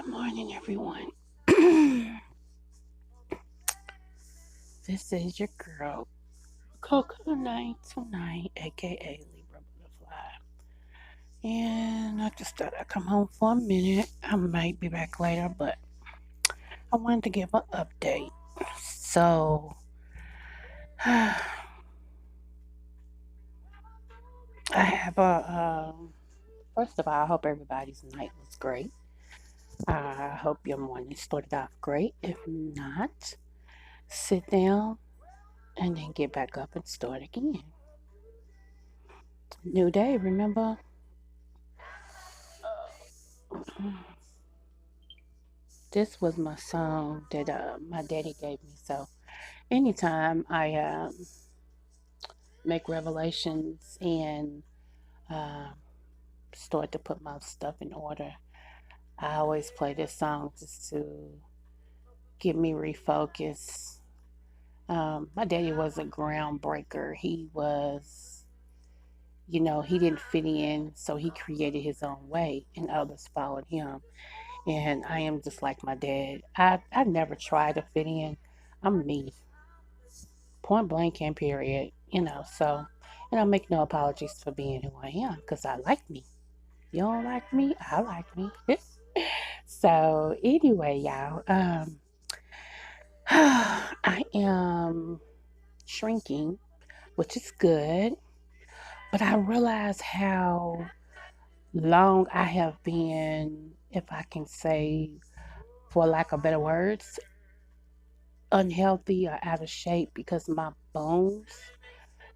Good morning, everyone. This is your girl, Coco 929, aka Libra Butterfly. And I just thought I'd come home for a minute. I might be back later, but I wanted to give an update. So, I have first of all, I hope everybody's night was great. I hope your morning started off great. If not, sit down and then get back up and start again. New day, remember? This was my song that my daddy gave me. So anytime I make revelations and uh, start to put my stuff in order, I always play this song just to get me refocused. My daddy was a groundbreaker. He was, he didn't fit in, so he created his own way, and others followed him. And I am just like my dad. I never try to fit in. I'm me, point blank and period. So, and I make no apologies for being who I am because I like me. You don't like me, I like me. So anyway, y'all, I am shrinking, which is good, but I realize how long I have been, if I can say, for lack of better words, unhealthy or out of shape because my bones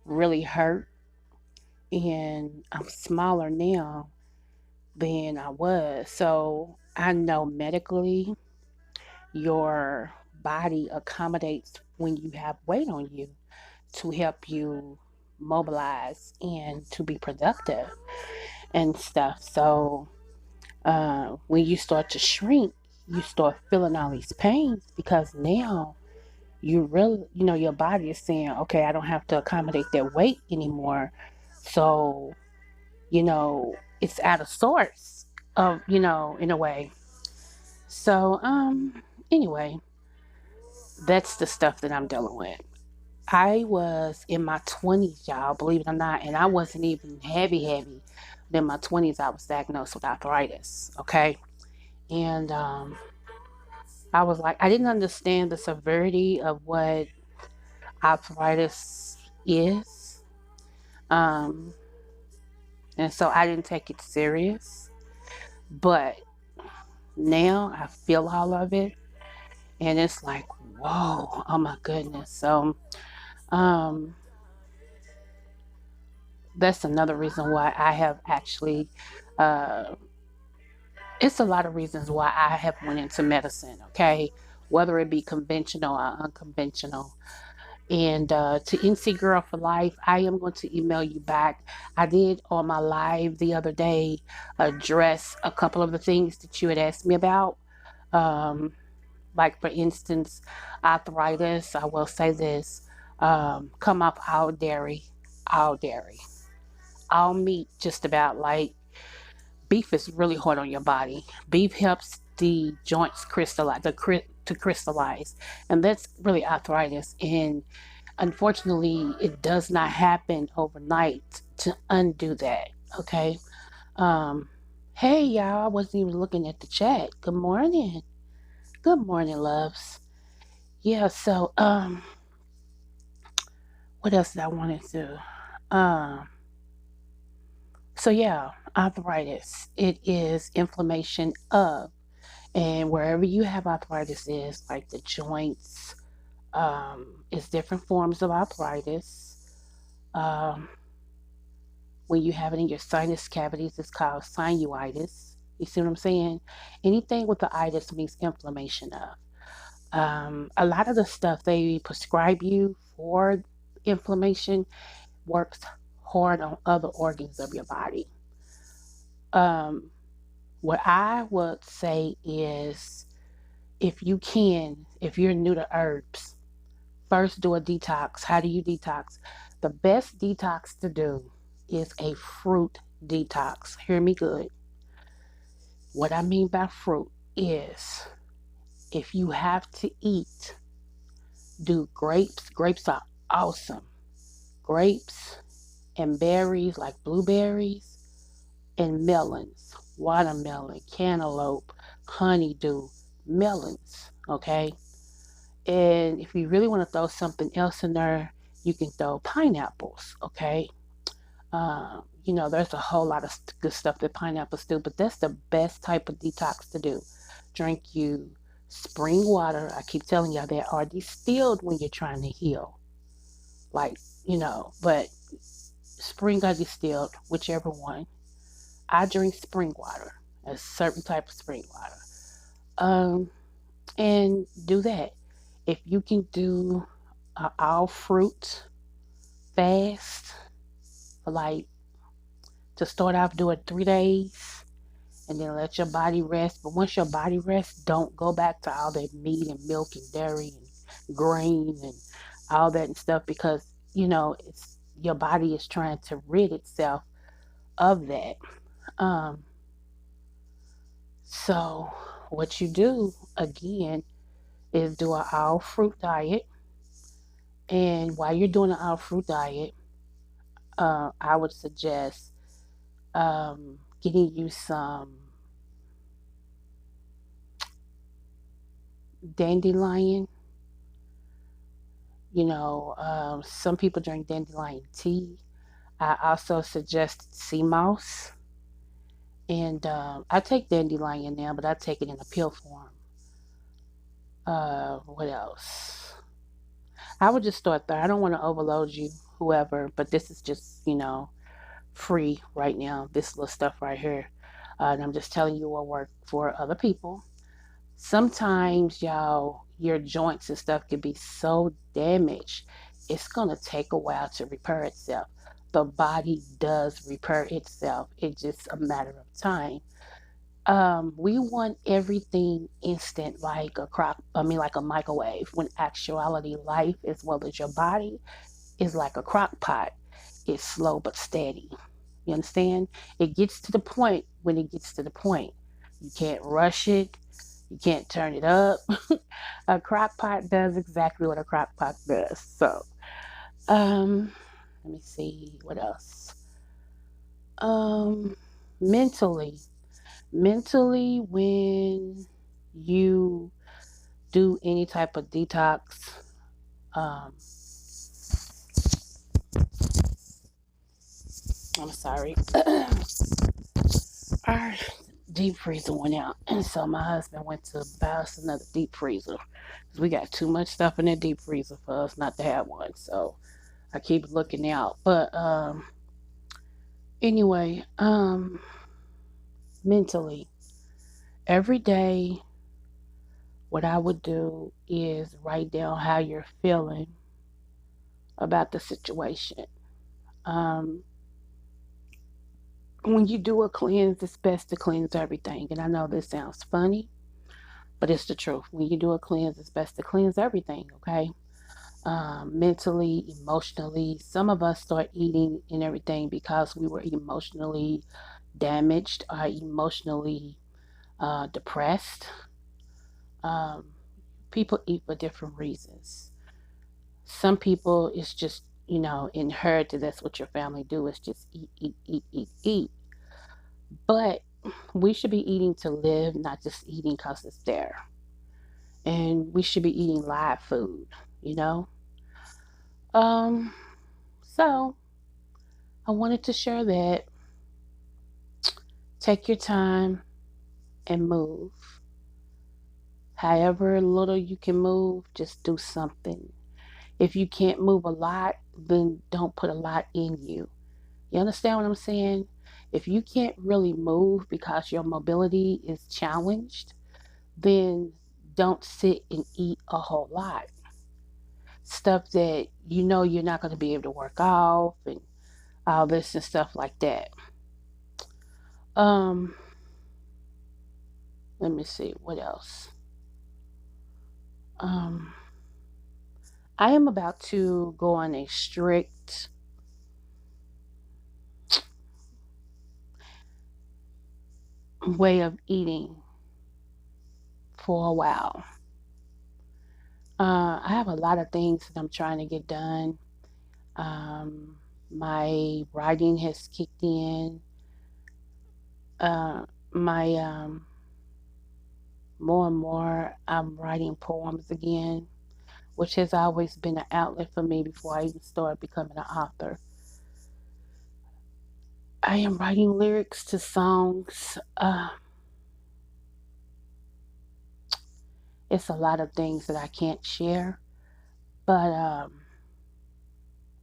really hurt, and I'm smaller now than I was. So I know medically your body accommodates when you have weight on you to help you mobilize and to be productive and stuff. So when you start to shrink, you start feeling all these pains because now you really, your body is saying, okay, I don't have to accommodate that weight anymore. So, it's out of sorts of, in a way. So, anyway, that's the stuff that I'm dealing with. I was in my 20s, y'all, believe it or not, and I wasn't even heavy. But in my 20s, I was diagnosed with arthritis, okay? And I was like, I didn't understand the severity of what arthritis is. Um, and so I didn't take it serious. But now I feel all of it, and it's like, whoa, oh my goodness. So, um, that's another reason why I have actually, uh, it's a lot of reasons why I have went into medicine, okay? Whether it be conventional or unconventional. And to NC Girl for Life, I am going to email you back. I did on my live the other day address a couple of the things that you had asked me about. Um, like, for instance, arthritis. I will say this, come off all dairy, all meat, just about. Like, beef is really hard on your body. Beef helps the joints to crystallize, and that's really arthritis. And unfortunately, it does not happen overnight to undo that. Okay. Um, hey y'all, I wasn't even looking at the chat. Good morning. Good morning, loves. Yeah. So what else did I want to do? So yeah, arthritis. It is inflammation of, and wherever you have arthritis is like the joints. It's different forms of arthritis. Um, when you have it in your sinus cavities, it's called sinusitis. You see what I'm saying? Anything with the itis means inflammation of. A lot of the stuff they prescribe you for inflammation works hard on other organs of your body. Um, what I would say is, if you're new to herbs, first do a detox. How do you detox? The best detox to do is a fruit detox. Hear me good. What I mean by fruit. is if you have to eat, do grapes. Grapes are awesome. Grapes and berries like blueberries and melons, watermelon, cantaloupe, honeydew, melons. Okay. And if you really want to throw something else in there, you can throw pineapples. Okay. There's a whole lot of good stuff that pineapples do, but that's the best type of detox to do. Drink you spring water. I keep telling y'all that are distilled when you're trying to heal. Like, but spring or distilled, whichever one. I drink spring water, a certain type of spring water. Um, and do that. If you can do all fruit fast, for like to start off, do it 3 days and then let your body rest. But once your body rests, don't go back to all that meat and milk and dairy and grain and all that and stuff because it's your body is trying to rid itself of that. Um, so what you do again is do an all fruit diet. And while you're doing an all fruit diet, I would suggest getting you some dandelion. Some people drink dandelion tea. I also suggest sea moss. And I take dandelion now, but I take it in a pill form. What else? I would just start there. I don't want to overload you, whoever, but this is just, free right now. This little stuff right here. And I'm just telling you what worked for other people. Sometimes, y'all, your joints and stuff can be so damaged, it's going to take a while to repair itself. The body does repair itself, it's just a matter of time. We want everything instant, like like a microwave, when actuality, life as well as your body is like a crock pot. It's slow but steady. You understand? It gets to the point when it gets to the point. You can't rush it. You can't turn it up. A crock pot does exactly what a crock pot does. So, um, let me see what else. Um, mentally, when you do any type of detox, um, I'm sorry. Our deep freezer went out, and so my husband went to buy us another deep freezer because we got too much stuff in the deep freezer for us not to have one. So I keep looking out. But anyway, mentally, every day, what I would do is write down how you're feeling about the situation. Um, when you do a cleanse, it's best to cleanse everything. And I know this sounds funny, but it's the truth. When you do a cleanse, it's best to cleanse everything, okay? Mentally, emotionally. Some of us start eating and everything because we were emotionally damaged or emotionally depressed. Um, People eat for different reasons. Some people, it's just, inherited. That's what your family do. It's just eat, eat, eat, eat, eat. But we should be eating to live, not just eating because it's there. And we should be eating live food, you know? Um, so I wanted to share that. Take your time and move. However little you can move, just do something. If you can't move a lot, then don't put a lot in you. You understand what I'm saying? If you can't really move because your mobility is challenged, then don't sit and eat a whole lot. Stuff that you're not going to be able to work off and all this and stuff like that. Um, Let me see what else. Um, I am about to go on a strict way of eating for a while. I have a lot of things that I'm trying to get done. Um, my writing has kicked in. My More and more, I'm writing poems again, which has always been an outlet for me before I even started becoming an author. I am writing lyrics to songs. It's a lot of things that I can't share, but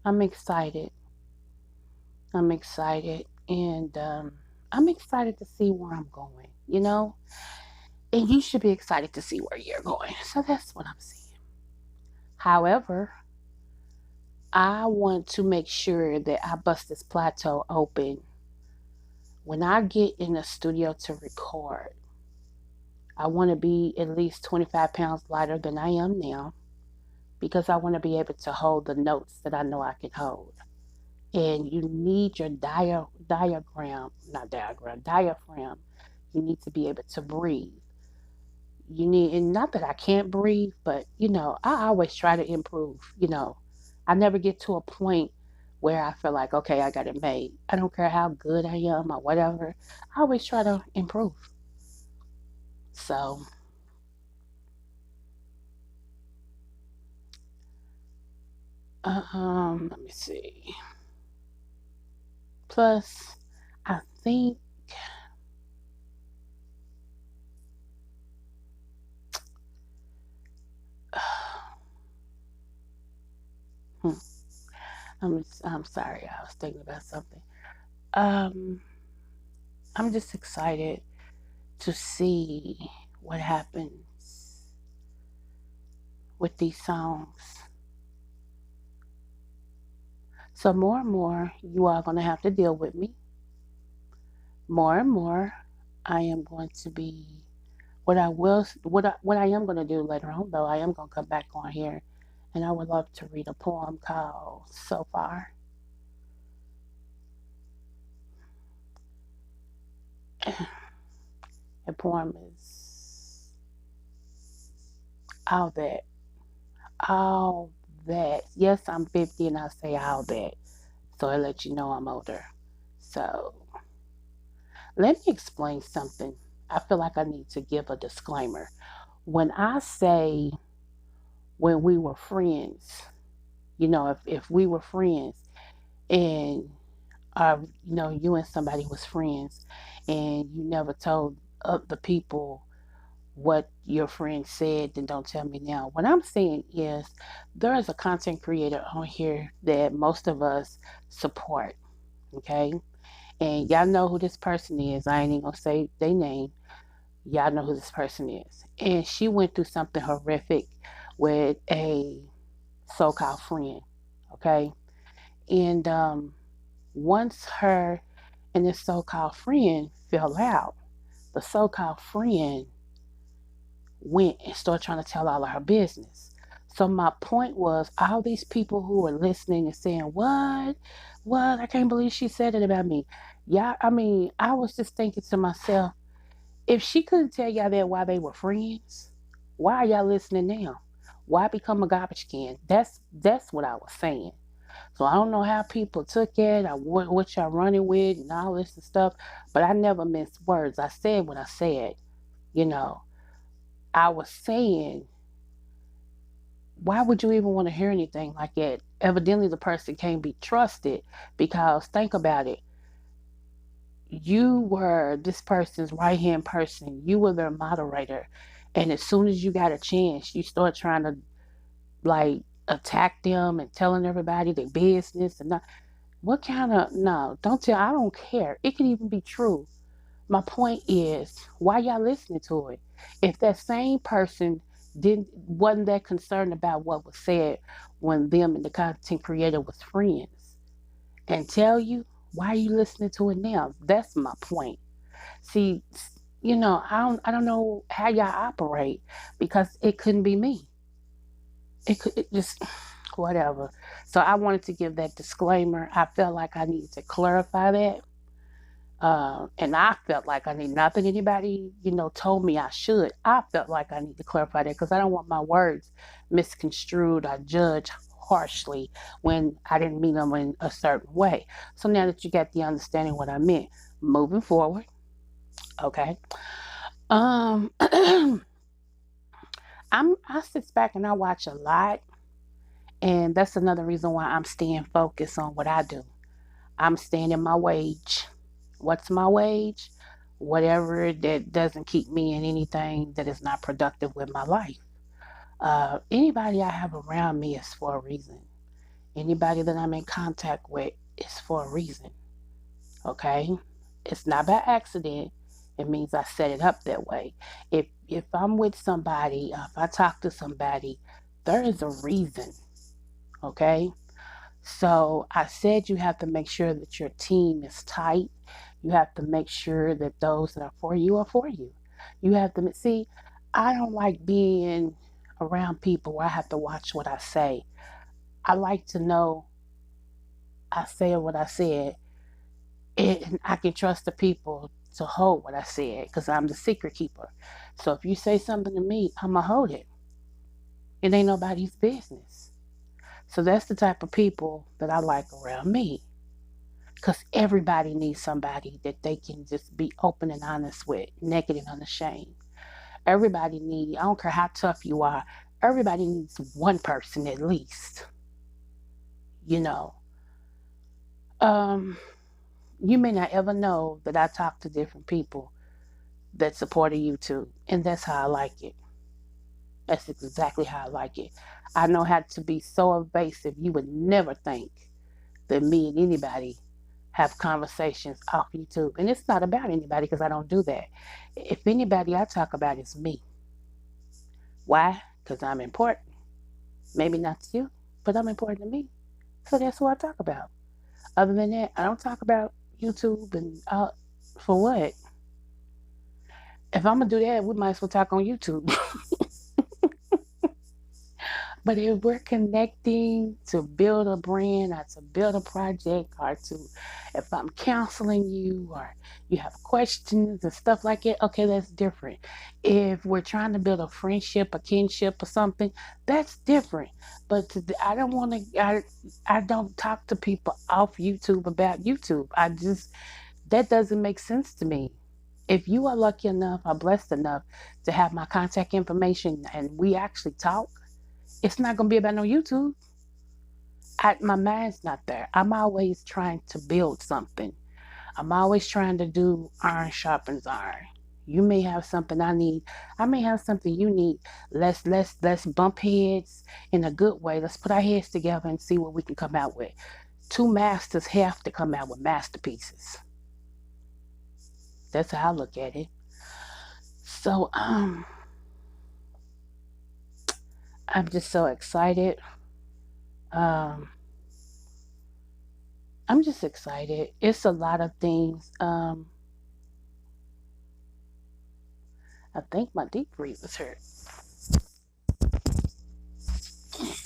I'm excited. I'm excited, and I'm excited to see where I'm going, And you should be excited to see where you're going. So that's what I'm saying. However, I want to make sure that I bust this plateau open. When I get in the studio to record, I want to be at least 25 pounds lighter than I am now because I want to be able to hold the notes that I know I can hold. And you need your diaphragm. You need to be able to breathe. You need, and not that I can't breathe, but I always try to improve. I never get to a point where I feel like, okay, I got it made. I don't care how good I am or whatever. I always try to improve. So, let me see. Plus, I think hmm, I'm sorry. I was thinking about something. Um, I'm just excited to see what happens with these songs. So more and more, you are going to have to deal with me. More and more, I am going to be what I am going to do later on. Though I am going to come back on here, and I would love to read a poem called "So Far." The poem is all that, all that. Yes, I'm 50, and I say all that, so I let you know I'm older. So let me explain something. I feel like I need to give a disclaimer. When I say when we were friends, if we were friends and you and somebody was friends and you never told the people what your friend said, then don't tell me now. What I'm saying is there is a content creator on here that most of us support, okay? And y'all know who this person is. I ain't even gonna say their name. Y'all know who this person is. And she went through something horrific with a so-called friend, okay? And once her and this so-called friend fell out, the so-called friend went and started trying to tell all of her business. So my point was, all these people who were listening and saying, "What? I can't believe she said it about me." Yeah, I mean, I was just thinking to myself, if she couldn't tell y'all that while they were friends, why are y'all listening now? Why become a garbage can? That's what I was saying. So I don't know how people took it, or what y'all running with, and all this and stuff. But I never minced words. I said what I said. You know, I was saying, why would you even want to hear anything like that? Evidently, the person can't be trusted because think about it. You were this person's right hand person. You were their moderator, and as soon as you got a chance, you start trying to like attack them and telling everybody their business and not. What kind of no? Don't tell. I don't care. It could even be true. My point is, why y'all listening to it? If that same person wasn't that concerned about what was said when them and the content creator was friends, and tell you, why are you listening to it now? That's my point. See, I don't know how y'all operate because it couldn't be me. It just whatever. So I wanted to give that disclaimer. I felt like I needed to clarify that. And I felt like I need nothing anybody, told me I should. I felt like I need to clarify that because I don't want my words misconstrued or judged harshly when I didn't mean them in a certain way. So now that you got the understanding what I meant, moving forward, okay. I sit back and I watch a lot, and that's another reason why I'm staying focused on what I do. I'm staying in my wage. What's my wage? Whatever that doesn't keep me in anything that is not productive with my life. Anybody I have around me is for a reason. Anybody that I'm in contact with is for a reason. Okay? It's not by accident. It means I set it up that way. If I'm with somebody, if I talk to somebody, there is a reason. Okay? So I said you have to make sure that your team is tight. You have to make sure that those that are for you are for you. You have to see, I don't like being around people where I have to watch what I say. I like to know I said what I said, and I can trust the people to hold what I said because I'm the secret keeper. So if you say something to me, I'm going to hold it. It ain't nobody's business. So that's the type of people that I like around me. Because everybody needs somebody that they can just be open and honest with, naked and unashamed. Everybody needs, I don't care how tough you are, everybody needs one person at least. You know, um, you may not ever know that I talk to different people that supported YouTube, and that's how I like it. That's exactly how I like it. I know how to be so evasive, you would never think that me and anybody have conversations off YouTube. And it's not about anybody because I don't do that. If anybody I talk about is me. Why? Because I'm important. Maybe not to you, but I'm important to me. So that's who I talk about. Other than that, I don't talk about YouTube and for what? If I'm gonna do that, we might as well talk on YouTube. But if we're connecting to build a brand or to build a project or to, if I'm counseling you or you have questions and stuff like that, okay, that's different. If we're trying to build a friendship, a kinship or something, that's different. But I don't want to, I don't talk to people off YouTube about YouTube. That doesn't make sense to me. If you are lucky enough or blessed enough to have my contact information and we actually talk, it's not going to be about no YouTube. My mind's not there. I'm always trying to build something. I'm always trying to do iron sharpens iron. You may have something I need. I may have something you need. Let's bump heads in a good way. Let's put our heads together and see what we can come out with. Two masters have to come out with masterpieces. That's how I look at it. So I'm just so excited. Um, I'm just excited. It's a lot of things. I think my deep freeze was hurt.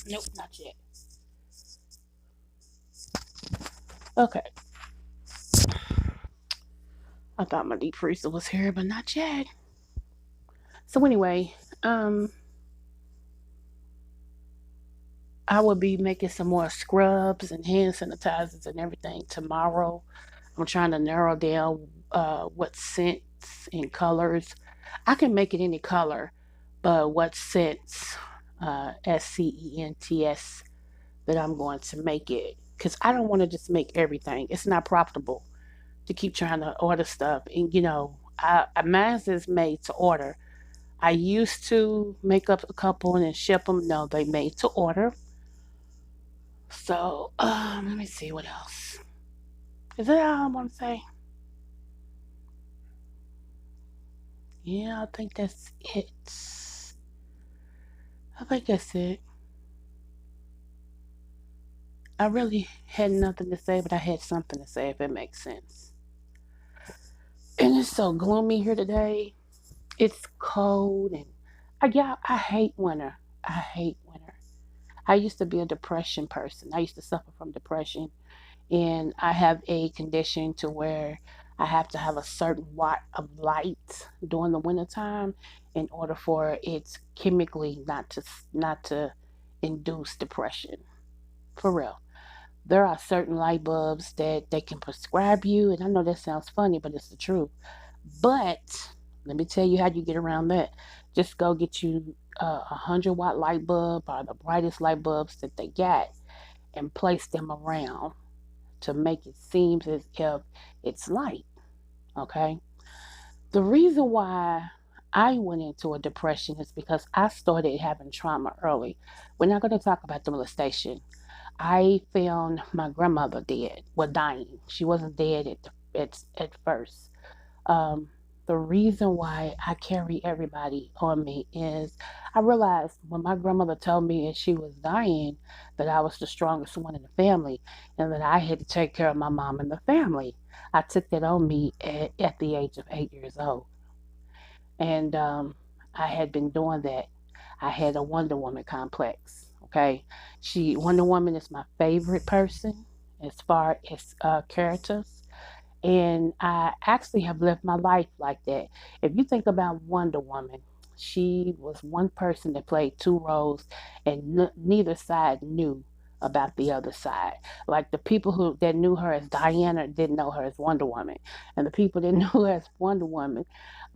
Nope, not yet. Okay. I thought my deep freezer was here, but not yet. So anyway, I will be making some more scrubs and hand sanitizers and everything tomorrow. I'm trying to narrow down what scents and colors. I can make it any color, but what scents, scents, that I'm going to make it. Because I don't want to just make everything. It's not profitable to keep trying to order stuff. And mine is made to order. I used to make up a couple and then ship them. No, they made to order. So let me see what else. Is that all I want to say? Yeah, I think that's it. I think that's it. I really had nothing to say, but I had something to say if it makes sense. And it's so gloomy here today. It's cold and I hate winter. I hate winter. I used to be a depression person. I used to suffer from depression, and I have a condition to where I have to have a certain watt of light during the wintertime in order for it chemically not to induce depression. For real. There are certain light bulbs that they can prescribe you, and I know that sounds funny, but it's the truth. But let me tell you how you get around that. Just go get you a 100-watt light bulb or the brightest light bulbs that they got and place them around to make it seem as if it's light. Okay. The reason why I went into a depression is because I started having trauma early. We're not going to talk about the molestation. I found my grandmother dead, well, dying. She wasn't dead at first. Um, the reason why I carry everybody on me is I realized when my grandmother told me that she was dying that I was the strongest one in the family and that I had to take care of my mom and the family. I took that on me at the age of 8 years old. And I had been doing that. I had a Wonder Woman complex. Okay. Wonder Woman is my favorite person as far as characters. And I actually have lived my life like that. If you think about Wonder Woman, she was one person that played two roles, and neither side knew about the other side. Like the people that knew her as Diana didn't know her as Wonder Woman, and the people that knew her as Wonder Woman,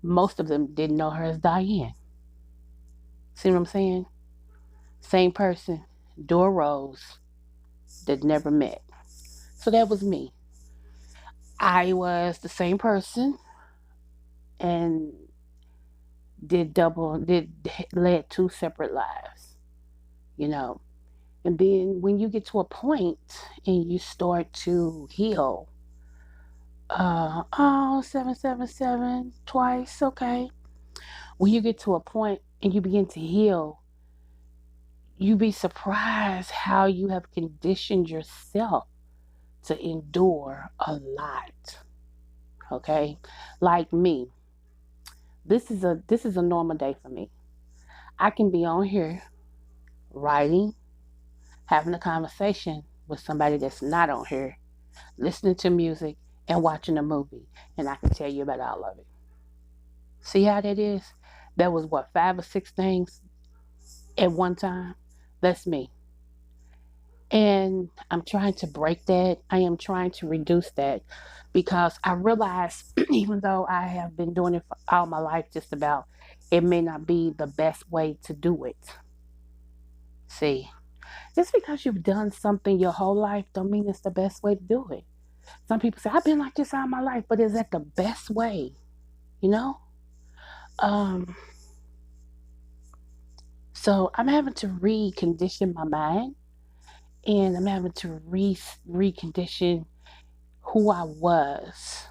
most of them didn't know her as Diane. See what I'm saying? Same person, dual roles that never met. So that was me. I was the same person and did led two separate lives, you know. And then when you get to a point and you start to heal, 777 twice, okay. When you get to a point and you begin to heal, you be surprised how you have conditioned yourself to endure a lot. Okay. Like me, this is a normal day for me. I can be on here writing, having a conversation with somebody that's not on here, listening to music, and watching a movie. And I can tell you about all of it. See how that is? That was what, 5 or 6 things at one time? That's me. And I'm trying to break that. I am trying to reduce that because I realize, even though I have been doing it for all my life, just about, it may not be the best way to do it. See, just because you've done something your whole life don't mean it's the best way to do it. Some people say, I've been like this all my life, but is that the best way? You know? Um, so I'm having to recondition my mind, and I'm having to recondition who I was.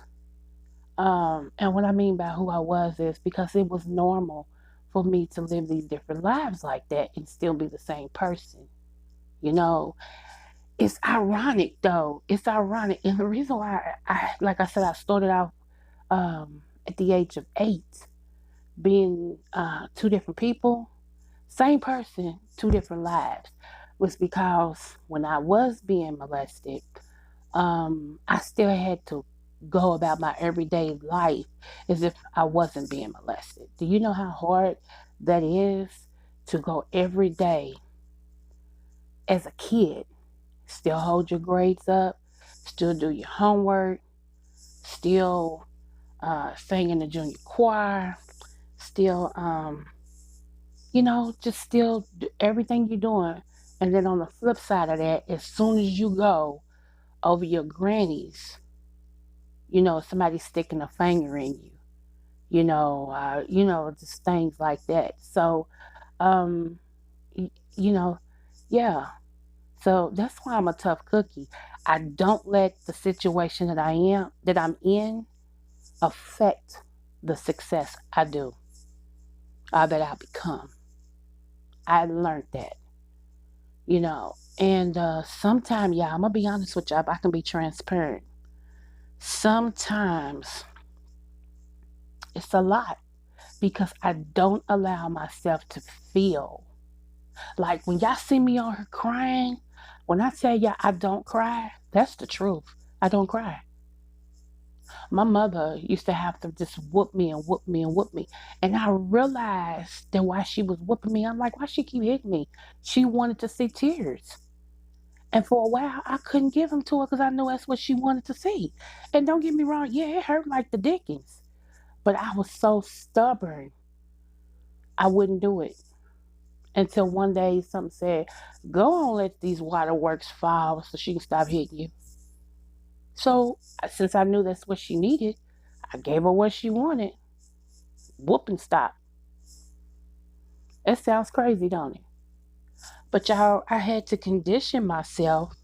And what I mean by who I was is because it was normal for me to live these different lives like that and still be the same person. You know, it's ironic though. It's ironic. And the reason why like I said, I started out at the age of 8 being two different people, same person, two different lives, was because when I was being molested, I still had to go about my everyday life as if I wasn't being molested. Do you know how hard that is to go every day as a kid? Still hold your grades up, still do your homework, still sing in the junior choir, still, just still do everything you're doing. And then on the flip side of that, as soon as you go over your grannies, somebody sticking a finger in you, just things like that. So, um, y- you know, yeah. So that's why I'm a tough cookie. I don't let the situation that I'm in affect the success I do, that I become. I learned that, and sometimes, yeah, I'm gonna be honest with you. I can be transparent. Sometimes it's a lot because I don't allow myself to feel. Like when y'all see me on her crying, when I tell y'all I don't cry, that's the truth. I don't cry. My mother used to have to just whoop me and whoop me and whoop me. And I realized that while she was whooping me, I'm like, why she keep hitting me? She wanted to see tears. And for a while, I couldn't give them to her because I knew that's what she wanted to see. And don't get me wrong, yeah, it hurt like the dickens. But I was so stubborn, I wouldn't do it. Until one day, something said, go on, let these waterworks fall so she can stop hitting you. So, since I knew that's what she needed, I gave her what she wanted. Whoop and stop. It sounds crazy, don't it? But y'all, I had to condition myself.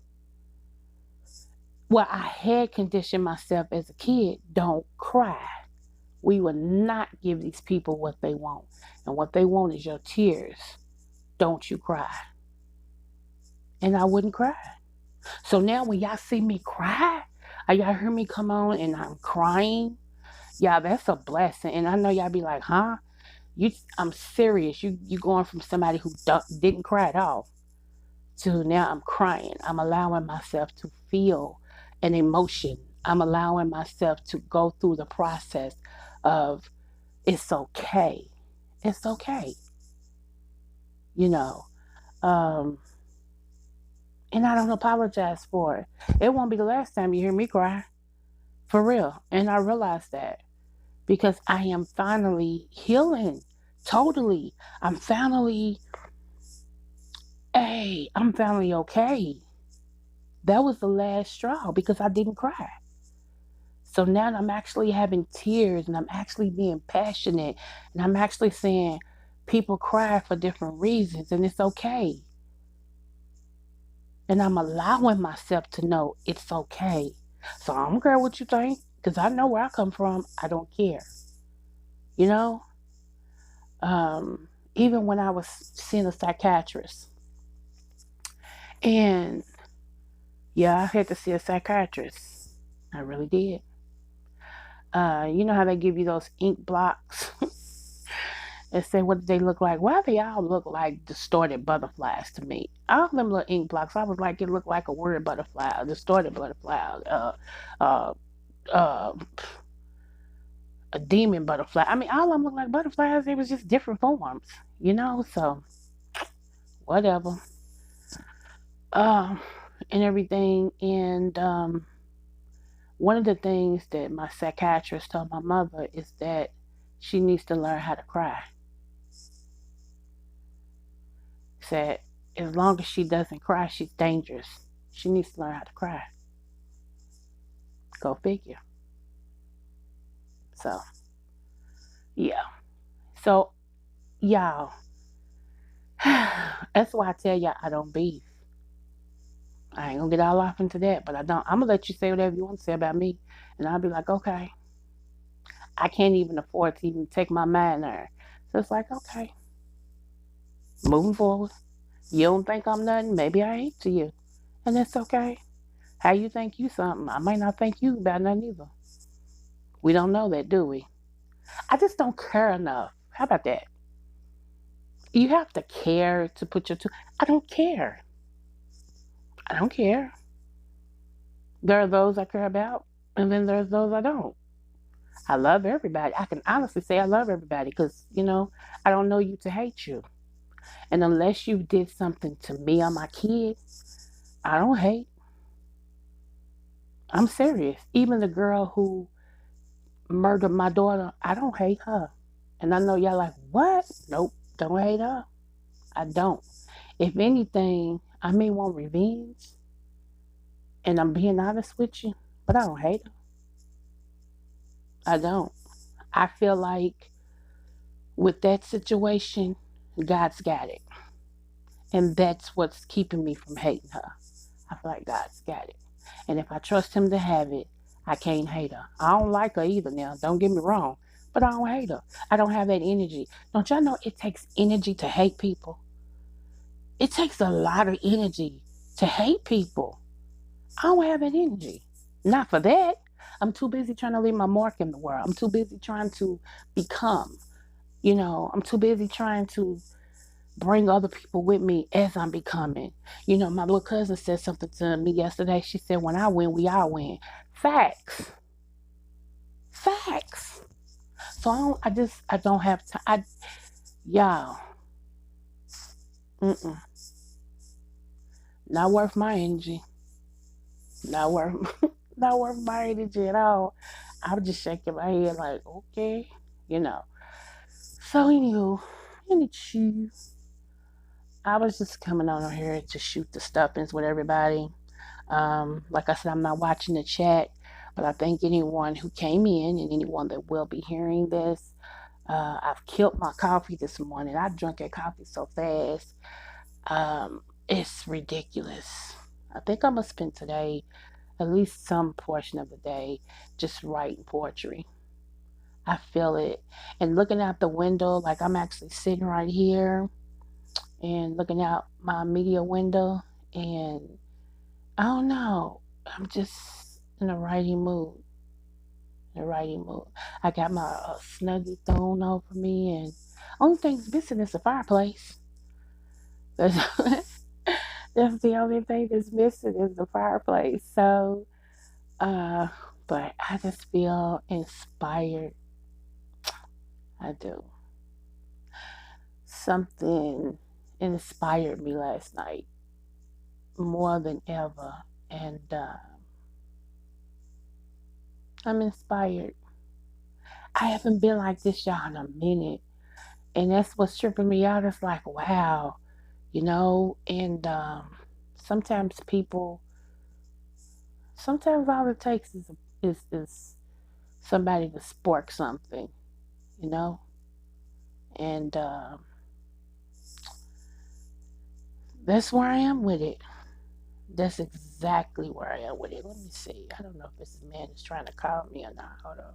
Well, I had conditioned myself as a kid. Don't cry. We will not give these people what they want. And what they want is your tears. Don't you cry. And I wouldn't cry. So now when y'all see me cry, or y'all hear me come on and I'm crying, y'all, that's a blessing. And I know y'all be like, huh? I'm serious. You going from somebody who didn't cry at all to now I'm crying. I'm allowing myself to feel an emotion. I'm allowing myself to go through the process of it's okay. It's okay. You know. Um, and I don't apologize for it. It won't be the last time you hear me cry. For real. And I realize that because I am finally healing. Totally. I'm finally, hey, I'm finally okay. That was the last straw because I didn't cry. So now I'm actually having tears and I'm actually being passionate and I'm actually saying people cry for different reasons and it's okay. And I'm allowing myself to know it's okay. So I don't care what you think because I know where I come from. I don't care. You know? Even when I was seeing a psychiatrist, and yeah, I had to see a psychiatrist. I really did. You know how they give you those ink blocks and say what they look like? Why they all look like distorted butterflies to me? All them little ink blocks, I was like, it looked like a word butterfly, a distorted butterfly, uh, uh, a demon butterfly. I mean, all of them look like butterflies. They was just different forms, you know. So whatever. Uh, and everything. And one of the things that my psychiatrist told my mother is that she needs to learn how to cry. Said as long as she doesn't cry, she's dangerous. She needs to learn how to cry. Go figure. So yeah. So y'all, that's why I tell y'all I don't beef. I ain't gonna get all off into that, but I don't. I'm gonna let you say whatever you want to say about me, and I'll be like, okay. I can't even afford to even take my mind there. So it's like, okay, moving forward. You don't think I'm nothing? Maybe I ain't to you. And that's okay. How you think you something? I might not think you about nothing either. We don't know that, do we? I just don't care enough. How about that? You have to care to put your two. I don't care. I don't care. There are those I care about, and then there's those I don't. I love everybody. I can honestly say I love everybody because, I don't know you to hate you. And unless you did something to me or my kids, I don't hate. I'm serious. Even the girl who murdered my daughter, I don't hate her. And I know y'all like, what? Nope, don't hate her. I don't. If anything, I may want revenge. And I'm being honest with you, but I don't hate her. I don't. I feel like with that situation, God's got it. And that's what's keeping me from hating her. I feel like God's got it. And if I trust him to have it, I can't hate her. I don't like her either now. Don't get me wrong. But I don't hate her. I don't have that energy. Don't y'all know it takes energy to hate people? It takes a lot of energy to hate people. I don't have that energy. Not for that. I'm too busy trying to leave my mark in the world. I'm too busy trying to become. I'm too busy trying to bring other people with me as I'm becoming. My little cousin said something to me yesterday. She said, when I win, we all win. Facts. Facts. So I don't have time. Y'all, mm-mm, not worth my energy. Not worth, not worth my energy at all. I was just shaking my head like, okay, you know. So anywho, I was just coming on here to shoot the stuffings with everybody. Like I said, I'm not watching the chat, but I thank anyone who came in and anyone that will be hearing this. I've killed my coffee this morning. I drank that coffee so fast. It's ridiculous. I think I'm gonna spend today, at least some portion of the day, just writing poetry. I feel it. And looking out the window, like I'm actually sitting right here and looking out my media window, and I don't know. I'm just in a writing mood. In a writing mood. I got my snuggie thrown over me, and only thing's missing is the fireplace. That's, that's the only thing that's missing is the fireplace. So, uh, but I just feel inspired. I do. Something inspired me last night more than ever, and I'm inspired. I haven't been like this, y'all, in a minute. And that's what's tripping me out. It's like, wow, and sometimes people, sometimes all it takes is somebody to spark something, you know, and that's where I am with it. That's exactly where I am with it. Let me see. I don't know if this man is trying to call me or not. Hold on.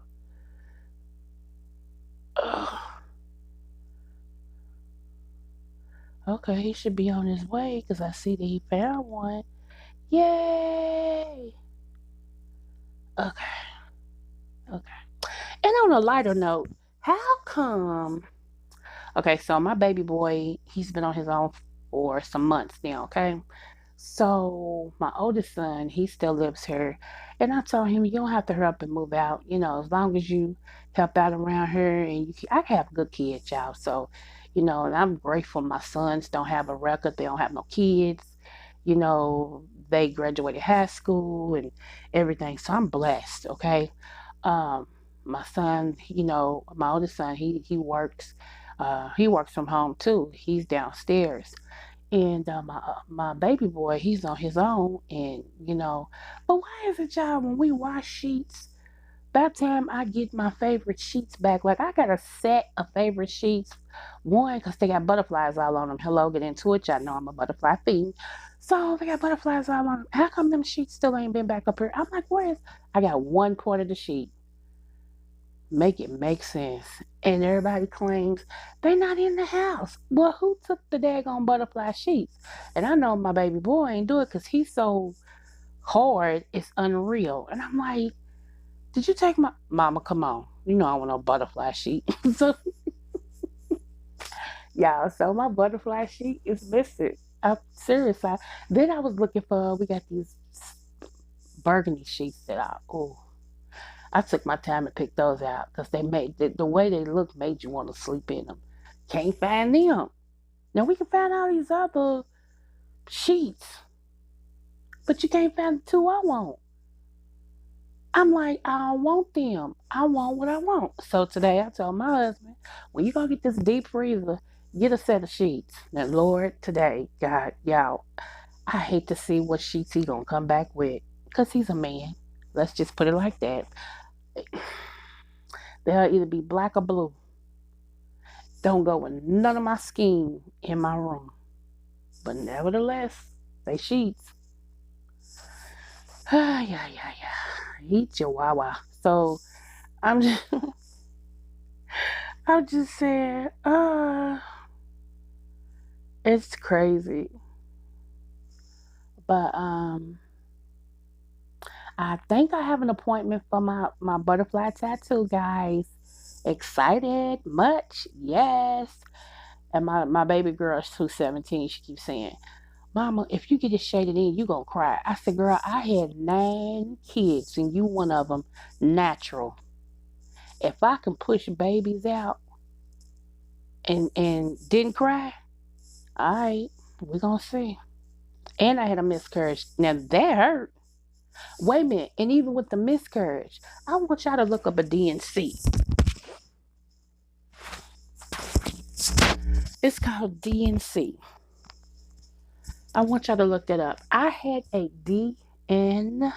Ugh. Okay, he should be on his way because I see that he found one. Yay! Okay, okay. And on a lighter note, how come? Okay, so my baby boy, he's been on his own for some months now, okay? So my oldest son, he still lives here. And I told him, you don't have to hurry up and move out. As long as you help out around here and I have good kids, y'all. So, and I'm grateful my sons don't have a record. They don't have no kids. They graduated high school and everything. So I'm blessed, okay? Um, my son, my oldest son, he works from home too. He's downstairs. And my baby boy, he's on his own, and but why is it, y'all, when we wash sheets, by the time I get my favorite sheets back, like I got a set of favorite sheets, one because they got butterflies all on them. Hello, get into it, y'all know I'm a butterfly fiend. So they got butterflies all on them. How come them sheets still ain't been back up here? I'm like, where is? I got one part of the sheet. Make it make sense. And everybody claims they're not in the house. Well, who took the daggone butterfly sheets? And I know my baby boy ain't do it because he's so hard, it's unreal. And I'm like, did you take my mama? Come on. You know I want no butterfly sheet. So yeah, so my butterfly sheet is missing. I'm serious. Then I was looking for we got these burgundy sheets that I took my time to pick those out because they made the way they look made you want to sleep in them. Can't find them. Now we can find all these other sheets, but you can't find the two I want. I'm like, I don't want them. I want what I want. So today I told my husband, when you gonna get this deep freezer, get a set of sheets. Now, Lord, today, God, y'all, I hate to see what sheets he gonna come back with, cause he's a man. Let's just put it like that. They'll either be black or blue. Don't go with none of my scheme in my room. But nevertheless, they sheets. Yeah, yeah, yeah. Eat your wawa. So I'm just I'm just saying, it's crazy. But I think I have an appointment for my butterfly tattoo, guys. Excited? Much? Yes. And my baby girl, who's 17, she keeps saying, Mama, if you get it shaded in, you gonna cry. I said, girl, I had 9 kids and you one of them natural. If I can push babies out and didn't cry, all right, we're gonna see. And I had a miscarriage. Now that hurt. Wait a minute. And even with the miscarriage, I want y'all to look up a DNC. It's called DNC. I want y'all to look that up. I had a DNC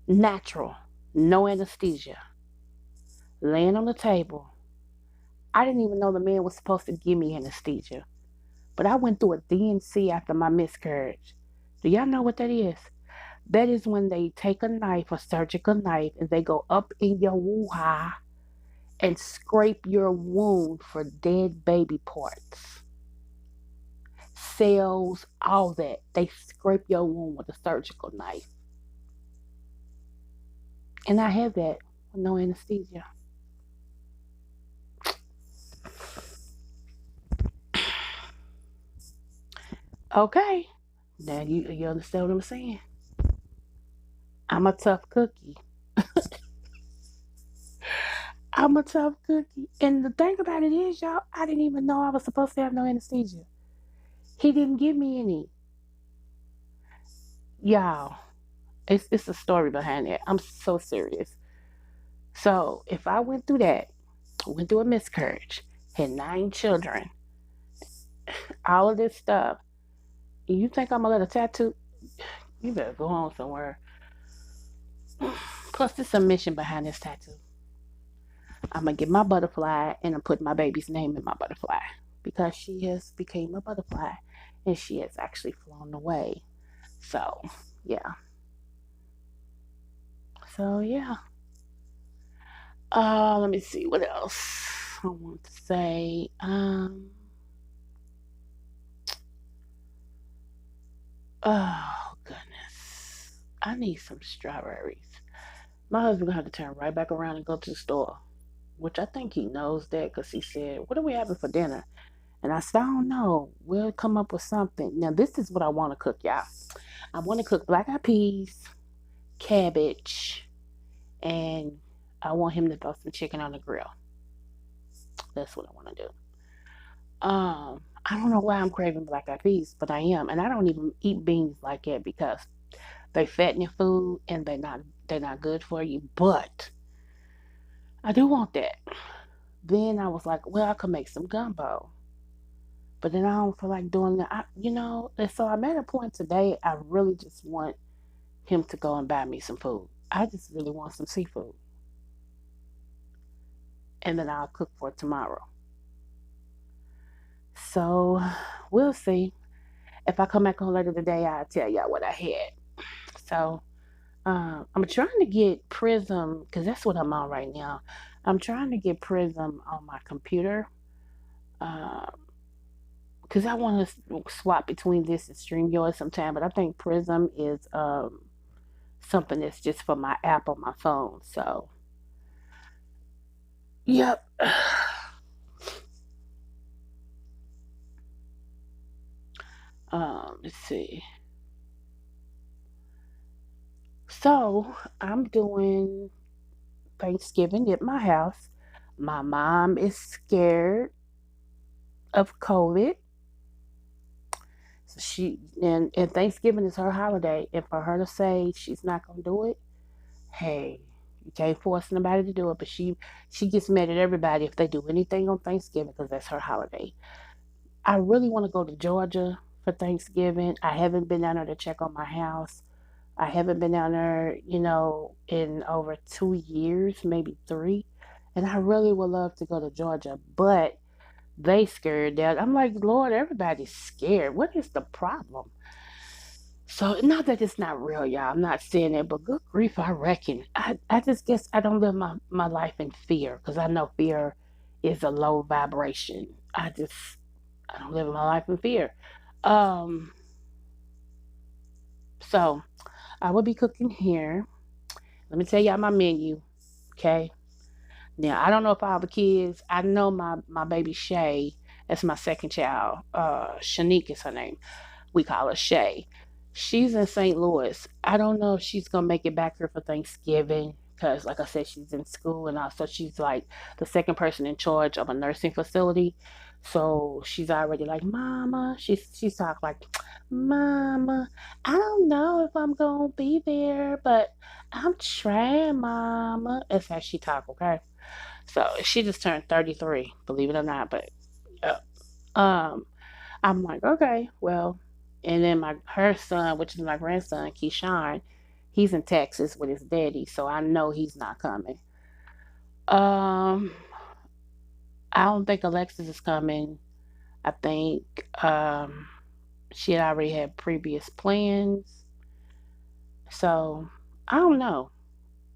natural, no anesthesia, laying on the table. I didn't even know the man was supposed to give me anesthesia. But I went through a DNC after my miscarriage. Do y'all know what that is? That is when they take a knife, a surgical knife, and they go up in your woo-ha and scrape your wound for dead baby parts, cells, all that. They scrape your wound with a surgical knife. And I had that with no anesthesia. Okay. Now you understand what I'm saying? I'm a tough cookie. I'm a tough cookie. And the thing about it is, y'all, I didn't even know I was supposed to have no anesthesia. He didn't give me any. Y'all, it's a story behind it. I'm so serious. So if I went through that, went through a miscarriage, had 9 children, all of this stuff, and you think I'm gonna let a tattoo? You better go on somewhere. Plus, there's a mission behind this tattoo. I'm gonna get my butterfly and I'm putting my baby's name in my butterfly because she has became a butterfly and she has actually flown away. So yeah. So yeah. Let me see what else I want to say. Oh goodness. I need some strawberries. My husband gonna have to turn right back around and go to the store. Which I think he knows that because he said, "What are we having for dinner?" And I said, "I don't know. We'll come up with something." Now, this is what I want to cook, y'all. I want to cook black eyed peas, cabbage, and I want him to throw some chicken on the grill. That's what I want to do. I don't know why I'm craving black eyed peas, but I am, and I don't even eat beans like that because they fatten your food and they're not good for you. But I do want that. Then I was like, well, I could make some gumbo. But then I don't feel like doing that. And so I'm at a point today, I really just want him to go and buy me some food. I just really want some seafood. And then I'll cook for tomorrow. So we'll see. If I come back on later today, I'll tell y'all what I had. So I'm trying to get Prism, because that's what I'm on right now. I'm trying to get Prism on my computer. Because I want to swap between this and StreamYard sometime, but I think Prism is something that's just for my app on my phone. So, yep. Let's see. So, I'm doing Thanksgiving at my house. My mom is scared of COVID. So and Thanksgiving is her holiday. And for her to say she's not gonna do it, hey, you can't force nobody to do it. But she gets mad at everybody if they do anything on Thanksgiving because that's her holiday. I really want to go to Georgia for Thanksgiving. I haven't been down there to check on my house. I haven't been down there, in over 2 years, maybe three. And I really would love to go to Georgia, but they scared that. I'm like, Lord, everybody's scared. What is the problem? So, not that it's not real, y'all. I'm not saying that, but good grief, I reckon. I just guess I don't live my life in fear because I know fear is a low vibration. I don't live my life in fear. Um, so I will be cooking here. Let me tell y'all my menu, okay? Now I don't know if I have kids. I know my baby Shay. That's my second child. Shanique is her name. We call her Shay. She's in St. Louis. I don't know if she's gonna make it back here for Thanksgiving because, like I said, she's in school and also she's like the second person in charge of a nursing facility. So she's already like, Mama. She's talking like, Mama, I don't know if I'm gonna be there, but I'm trying, Mama. That's how she talk, okay? So she just turned 33, believe it or not. But uh, um, I'm like, okay, well. And then her son, which is my grandson, Keyshawn, he's in Texas with his daddy, so I know he's not coming. Um, I don't think Alexis is coming. I think she had already had previous plans, so I don't know.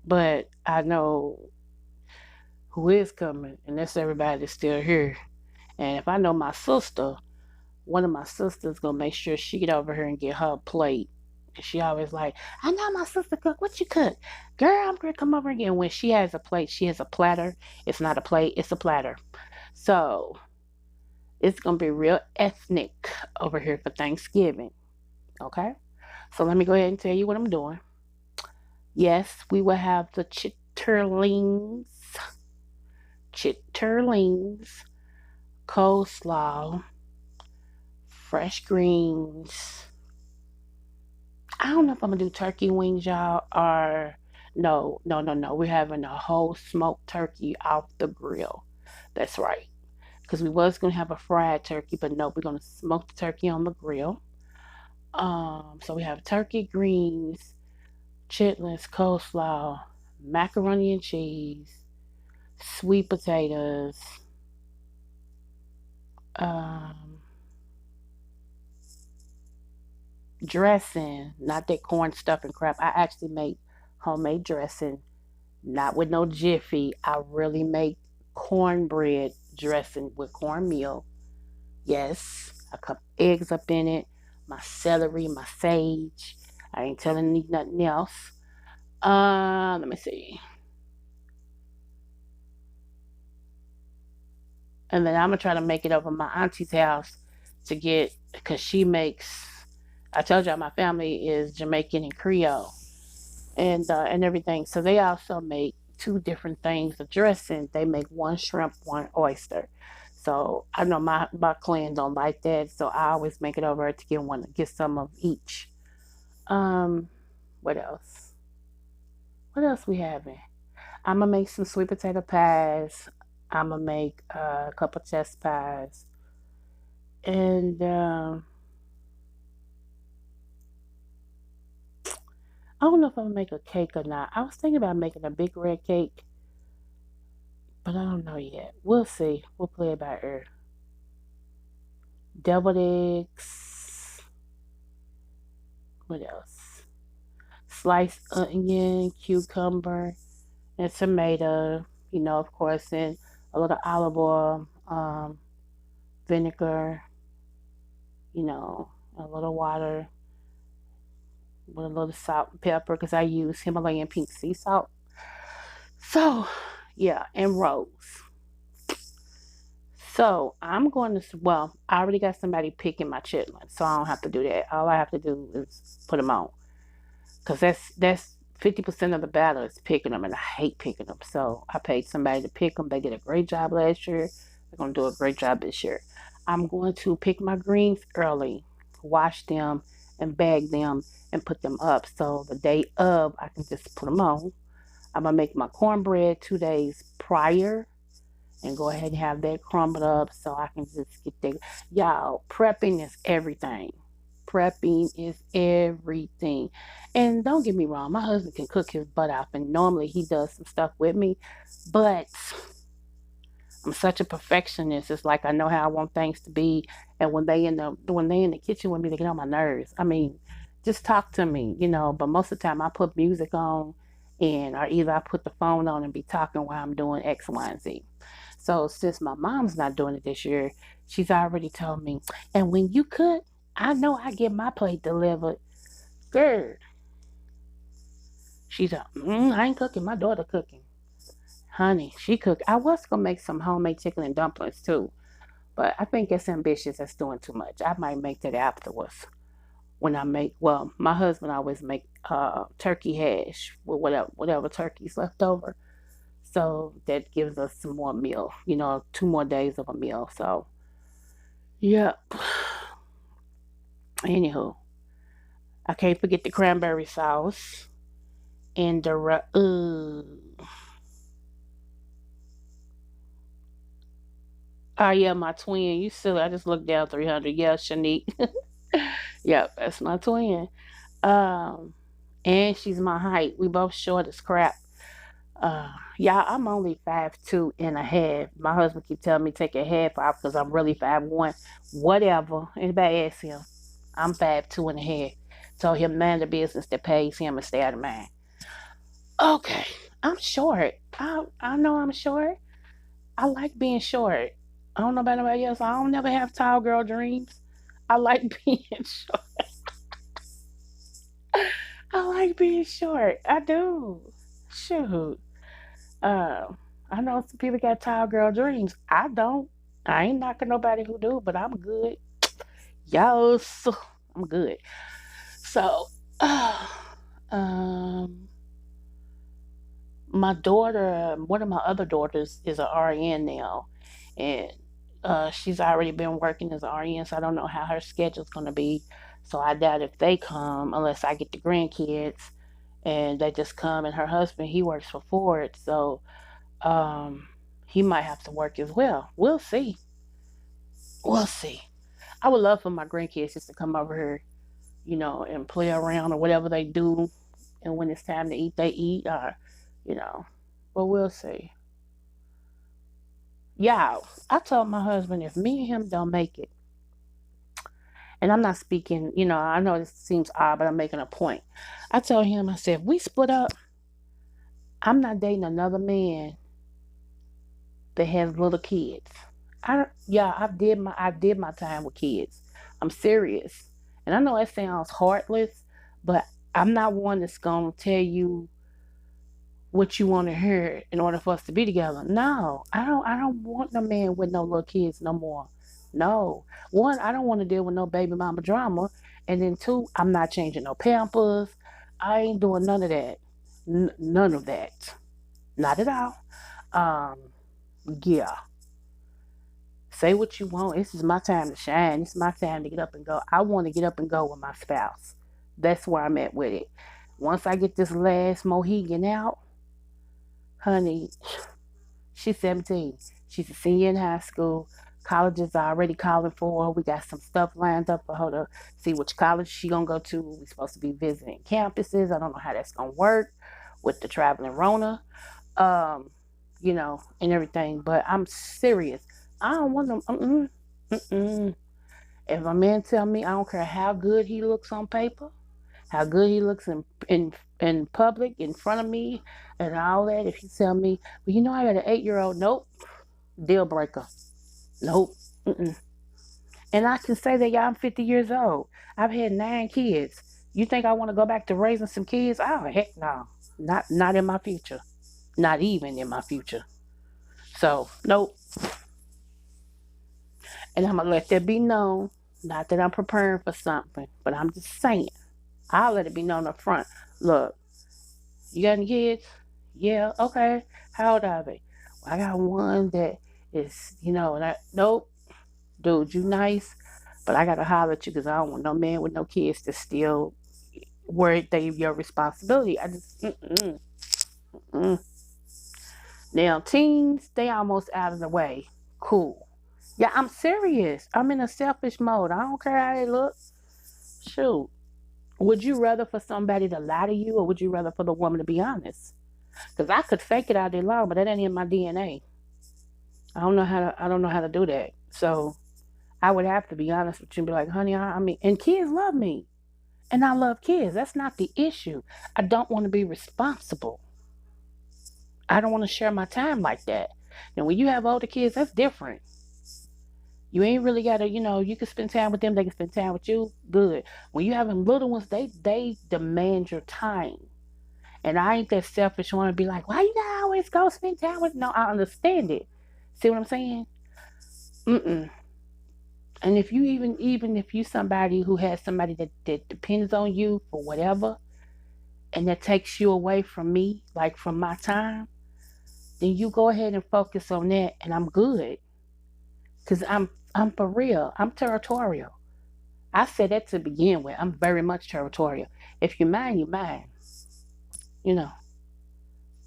But I know who is coming, and that's everybody that's still here. And if I know my sister, one of my sisters gonna make sure she get over here and get her plate. And she always like, I know my sister cook. What you cook? Girl, I'm gonna come over again. When she has a plate, she has a platter. It's not a plate, it's a platter. So it's gonna be real ethnic over here for Thanksgiving. Okay? So let me go ahead and tell you what I'm doing. Yes, we will have the chitterlings, coleslaw, fresh greens. I don't know if I'm gonna do turkey wings, y'all, or no, no, no, no. We're having a whole smoked turkey off the grill. That's right. Because we was gonna have a fried turkey, but no, we're gonna smoke the turkey on the grill. So we have turkey, greens, chitlins, coleslaw, macaroni and cheese, sweet potatoes, um, dressing, not that corn stuff and crap. I actually make homemade dressing, not with no jiffy. I really make cornbread dressing with cornmeal. Yes, I cut eggs up in it, my celery, my sage. I ain't telling you nothing else. Let me see. And then I'm gonna try to make it over my auntie's house to get, because she makes. I told y'all my family is Jamaican and Creole, and everything. So they also make two different things of dressing. They make one shrimp, one oyster. So I know my clan don't like that, so I always make it over to get some of each. Um, what else? What else we having? I'm gonna make some sweet potato pies. I'm gonna make a couple chest pies, and I don't know if I'm gonna make a cake or not. I was thinking about making a big red cake, but I don't know yet. We'll see. We'll play it by ear. Deviled eggs. What else? Sliced onion, cucumber, and tomato. Of course, and a little olive oil, vinegar. A little water with a little salt and pepper because I use Himalayan pink sea salt. So, yeah, and rose. So I'm going to, well, I already got somebody picking my chitlins, so I don't have to do that. All I have to do is put them on, because that's 50% of the battle is picking them, and I hate picking them. So I paid somebody to pick them. They did a great job last year. They're going to do a great job this year. I'm going to pick my greens early, wash them, and bag them, and put them up. So the day of, I can just put them on. I'm going to make my cornbread 2 days prior and go ahead and have that crumbled up so I can just get there. Y'all, prepping is everything. Prepping is everything. And don't get me wrong, my husband can cook his butt off, and normally he does some stuff with me, but I'm such a perfectionist. It's like I know how I want things to be, and when they in the kitchen with me, they get on my nerves. I mean, just talk to me. But most of the time, I put music on, or either I put the phone on and be talking while I'm doing X, Y, and Z. So since my mom's not doing it this year, she's already told me. And when you cook, I know I get my plate delivered. Girl, she's like, I ain't cooking. My daughter cooking. Honey, she cooked. I was gonna make some homemade chicken and dumplings too, but I think it's ambitious. That's doing too much. I might make that afterwards. When I make, well, my husband always make turkey hash with whatever turkey's left over. So that gives us some more meal, 2 more days of a meal. So, yeah. Anywho, I can't forget the cranberry sauce and the oh yeah, my twin. You silly. I just looked down 300. Yeah, Shanique. Yep, that's my twin. Um, and she's my height. We both short as crap. Yeah, I'm only 5'2.5". My husband keep telling me take a half off because I'm really 5'1". Whatever. Anybody ask him? I'm 5'2.5". Told him man the business that pays him and stay out of mine. Okay, I'm short. I know I'm short. I like being short. I don't know about nobody else. I don't never have tall girl dreams. I like being short. I like being short. I do. Shoot. Uh, I know some people got tall girl dreams. I don't. I ain't knocking nobody who do, but I'm good. Yes, I'm good. So, um, my daughter, one of my other daughters, is an RN now, and she's already been working as an RN. So I don't know how her schedule's gonna be. So I doubt if they come unless I get the grandkids, and they just come. And her husband, he works for Ford, so um, he might have to work as well. We'll see. We'll see. I would love for my grandkids just to come over here, and play around or whatever they do. And when it's time to eat, they eat. You know, but we'll see. Yeah, I told my husband if me and him don't make it, and I'm not speaking, I know this seems odd, but I'm making a point. I told him, I said, if we split up, I'm not dating another man that has little kids. Yeah, I did my time with kids. I'm serious. And I know it sounds heartless, but I'm not one that's gonna tell you what you want to hear in order for us to be together. No, I don't want no man with no little kids no more. No. One, I don't want to deal with no baby mama drama. And then two, I'm not changing no pampers. I ain't doing none of that. None of that. Not at all. Um, yeah. Say what you want. This is my time to shine. This is my time to get up and go. I want to get up and go with my spouse. That's where I'm at with it. Once I get this last Mohegan out, honey, she's 17. She's a senior in high school. Colleges are already calling for her. We got some stuff lined up for her to see which college she gonna go to. We supposed to be visiting campuses. I don't know how that's gonna work with the traveling Rona, um, and everything. But I'm serious. I don't want them. Mm-mm. If a man tell me, I don't care how good he looks on paper, how good he looks in public, in front of me, and all that. If he tell me, well, I got an 8-year-old, nope, deal breaker, nope. Mm-mm. And I can say that, y'all, I'm 50 years old. I've had 9 kids. You think I want to go back to raising some kids? Oh heck no, not in my future, not even in my future. So nope. And I'm gonna let that be known. Not that I'm preparing for something, but I'm just saying. I'll let it be known up front. Look, you got any kids? Yeah, okay. How old are they? Well, I got one that is, and nope, dude, you nice, but I gotta holler at you because I don't want no man with no kids to still worry they your responsibility. I just, mm. Now, teens, they almost out of the way. Cool. Yeah, I'm serious. I'm in a selfish mode. I don't care how they look. Shoot. Would you rather for somebody to lie to you or would you rather for the woman to be honest? Because I could fake it all day long, but that ain't in my DNA. I don't know how to do that. So I would have to be honest with you and be like, honey, I mean, and kids love me. And I love kids. That's not the issue. I don't want to be responsible. I don't want to share my time like that. Now, when you have older kids, that's different. You ain't really gotta, you can spend time with them, they can spend time with you. Good. When you have them little ones, they demand your time. And I ain't that selfish one to be like, why you gotta always go spend time with? No, I understand it. See what I'm saying? Mm-mm. And if you even if you somebody who has somebody that depends on you for whatever, and that takes you away from me, like from my time, then you go ahead and focus on that, and I'm good. Cause I'm for real. I'm territorial. I said that to begin with. I'm very much territorial. If you mind, you mind. You know.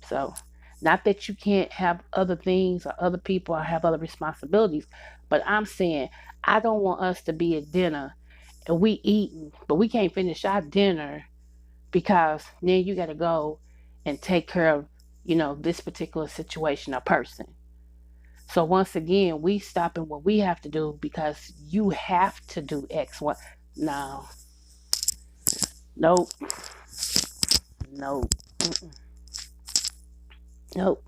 So, not that you can't have other things or other people or have other responsibilities, but I'm saying I don't want us to be at dinner and we eating, but we can't finish our dinner because then you got to go and take care of, this particular situation or person. So once again, we stopping what we have to do because you have to do X, Y. No, nope, nope, mm-mm, nope.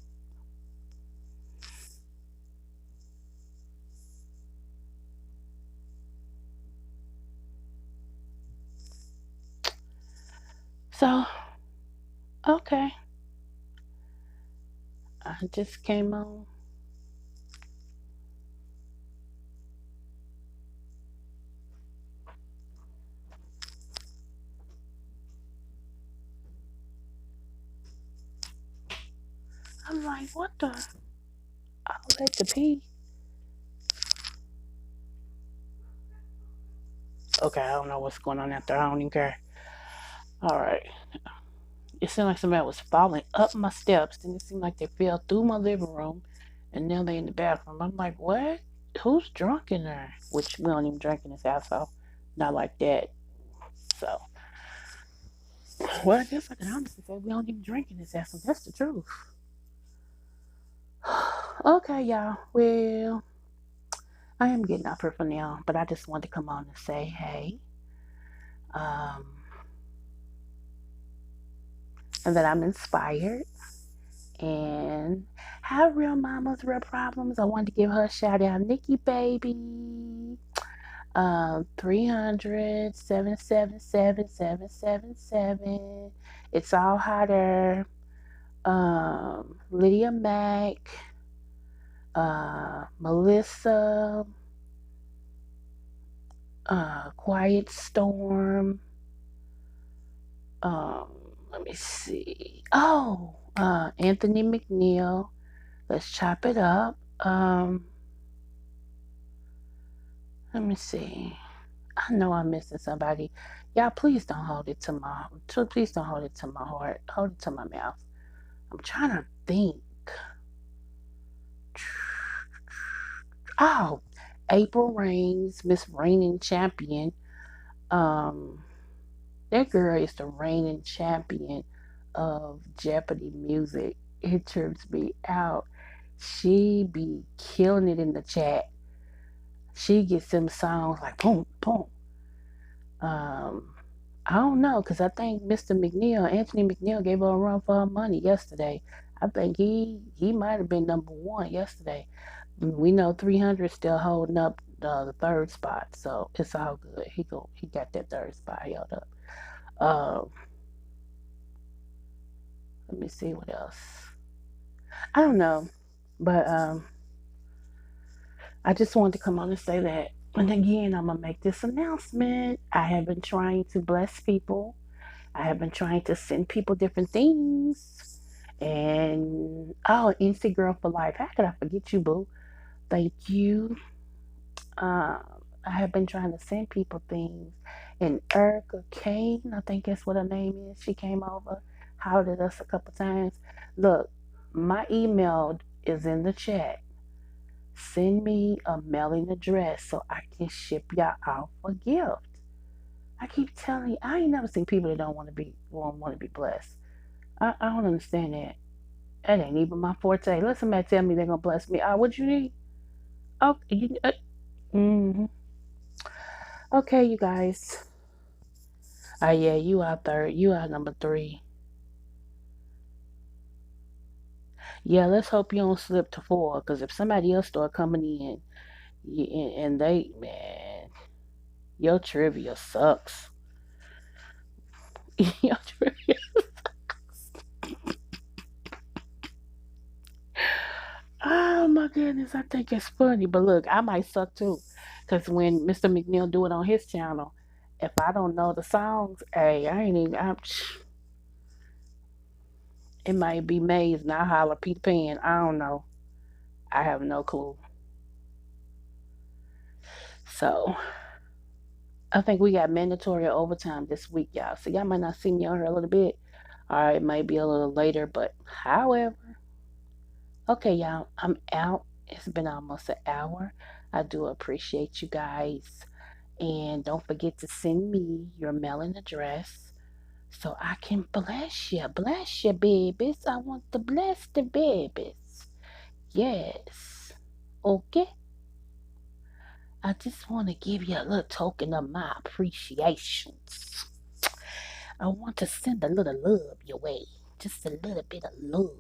So, okay, I just came on. I'm like, what the? I'll let the pee. Okay, I don't know what's going on out there. I don't even care. All right. It seemed like somebody was falling up my steps. Then it seemed like they fell through my living room, and now they in the bathroom. I'm like, what? Who's drunk in there? Which we don't even drink in this house, so not like that. So, well, I guess I can honestly say we don't even drink in this house. So that's the truth. Okay, y'all. Well, I am getting off here for now, but I just wanted to come on and say, hey, um, and that I'm inspired and have real mamas, real problems. I wanted to give her a shout out, Nikki baby. 300 It's all hotter. Lydia Mack, Melissa, Quiet Storm. Um, Let me see. Oh, Anthony McNeil. Let's chop it up. Let me see. I know I'm missing somebody. Y'all, please don't hold it to my. Please don't hold it to my heart. Hold it to my mouth. I'm trying to think. Oh, April Reigns, Miss Reigning Champion. Um, that girl is the reigning champion of Jeopardy music. It trips me out. She be killing it in the chat. She gets them songs like boom, boom. Um, I don't know, cause I think Mr. McNeil, Anthony McNeil, gave her a run for her money yesterday. I think he might have been number one yesterday. We know 300 still holding up the third spot, so it's all good. He got that third spot held up. Um, Let me see what else. I don't know, but I just wanted to come on and say that. And again, I'm gonna make this announcement. I have been trying to bless people. I have been trying to send people different things. And oh, NC Girl for Life. How could I forget you, boo? Thank you. Um, I have been trying to send people things. And Erica Kane, I think that's what her name is. She came over, hollered at us a couple times. Look, my email is in the chat. Send me a mailing address so I can ship y'all out a gift. I keep telling you, I ain't never seen people that don't want to be blessed. I don't understand that. That ain't even my forte. Let somebody tell me they're gonna bless me. What you need? Oh, mm-hmm. Okay, you guys. Yeah, you out third. You out number three. Yeah, let's hope you don't slip to four. Cause if somebody else start coming in, and they, man, your trivia sucks. Your trivia. Oh my goodness, I think it's funny. But look, I might suck too. Cause when Mr. McNeil do it on his channel, if I don't know the songs, hey, I ain't even. It might be maize and I holler Peter Pan. I don't know. I have no clue. So I think we got mandatory overtime this week, y'all. So y'all might not see me on here a little bit. All right, it might be a little later, but however, okay, y'all, I'm out. It's been almost an hour. I do appreciate you guys. And don't forget to send me your mailing address so I can bless you. Bless you, babies. I want to bless the babies. Yes. Okay. I just want to give you a little token of my appreciations. I want to send a little love your way. Just a little bit of love.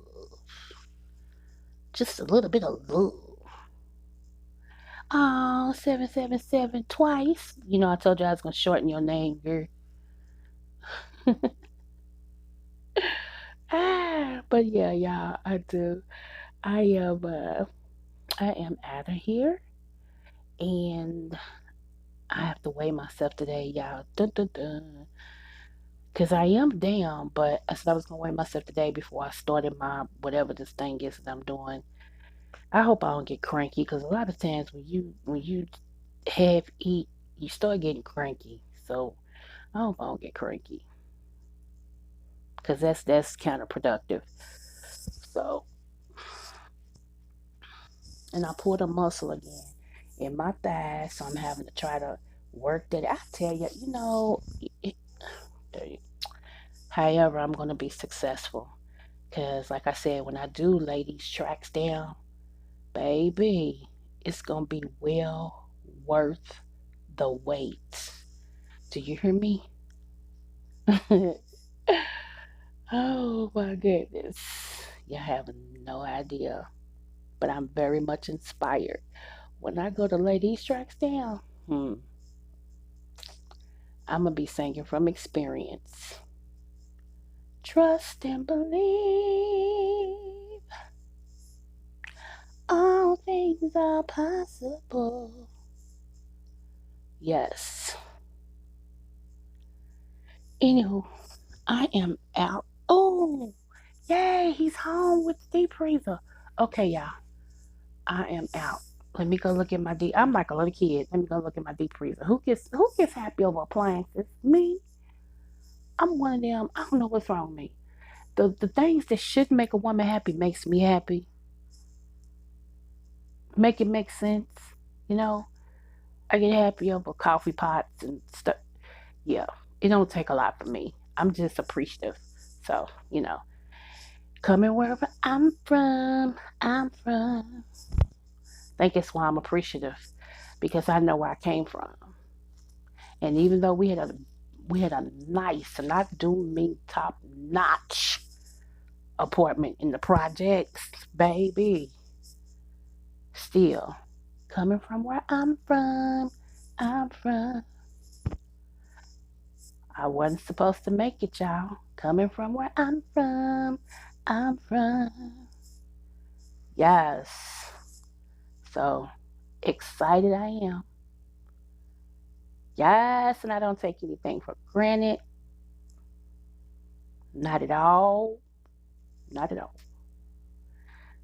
Just a little bit of love. Oh, 777 twice. You know, I told you I was going to shorten your name, girl. But yeah, y'all, I do. I am, uh, I am out of here, and I have to weigh myself today, y'all. Dun, dun, dun. Cause I am down, but I said I was gonna weigh myself today before I started my whatever this thing is that I'm doing. I hope I don't get cranky, cause a lot of times when you have eat, you start getting cranky. So I hope I don't get cranky, cause that's counterproductive. So, and I pulled a muscle again in my thighs, so I'm having to try to work that. I tell you, it, however, I'm gonna be successful, cause like I said, when I do lay these tracks down, baby, it's gonna be well worth the wait. Do you hear me? Oh my goodness. You have no idea. But I'm very much inspired. When I go to lay these tracks down, I'm going to be singing from experience. Trust and believe all things are possible. Yes. Anywho, I am out. Oh, yay, he's home with the deep freezer. Okay, y'all, I am out. Let me go look at my deep. I'm like a little kid. Let me go look at my deep freezer. Who gets happy over appliances? Me. I'm one of them. I don't know what's wrong with me. The things that should make a woman happy makes me happy. Make it make sense. You know, I get happy over coffee pots and stuff. Yeah, it don't take a lot for me. I'm just appreciative. So, coming wherever I'm from. I think it's why I'm appreciative because I know where I came from. And even though we had a nice, and I do mean top notch apartment in the projects, baby, still coming from where I'm from. I wasn't supposed to make it, y'all. Coming from where I'm from. Yes. So excited I am. Yes, and I don't take anything for granted. Not at all. Not at all.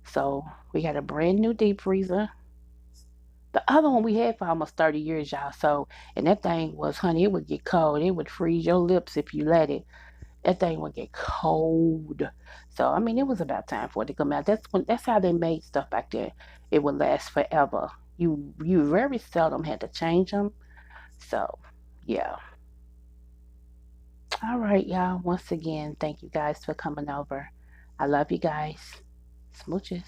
So we got a brand new deep freezer. The other one we had for almost 30 years, y'all. So, and that thing was, honey, it would get cold. It would freeze your lips if you let it. That thing would get cold. So, I mean, it was about time for it to come out. That's how they made stuff back there. It would last forever. You very seldom had to change them. So, yeah. All right, y'all. Once again, thank you guys for coming over. I love you guys. Smooches.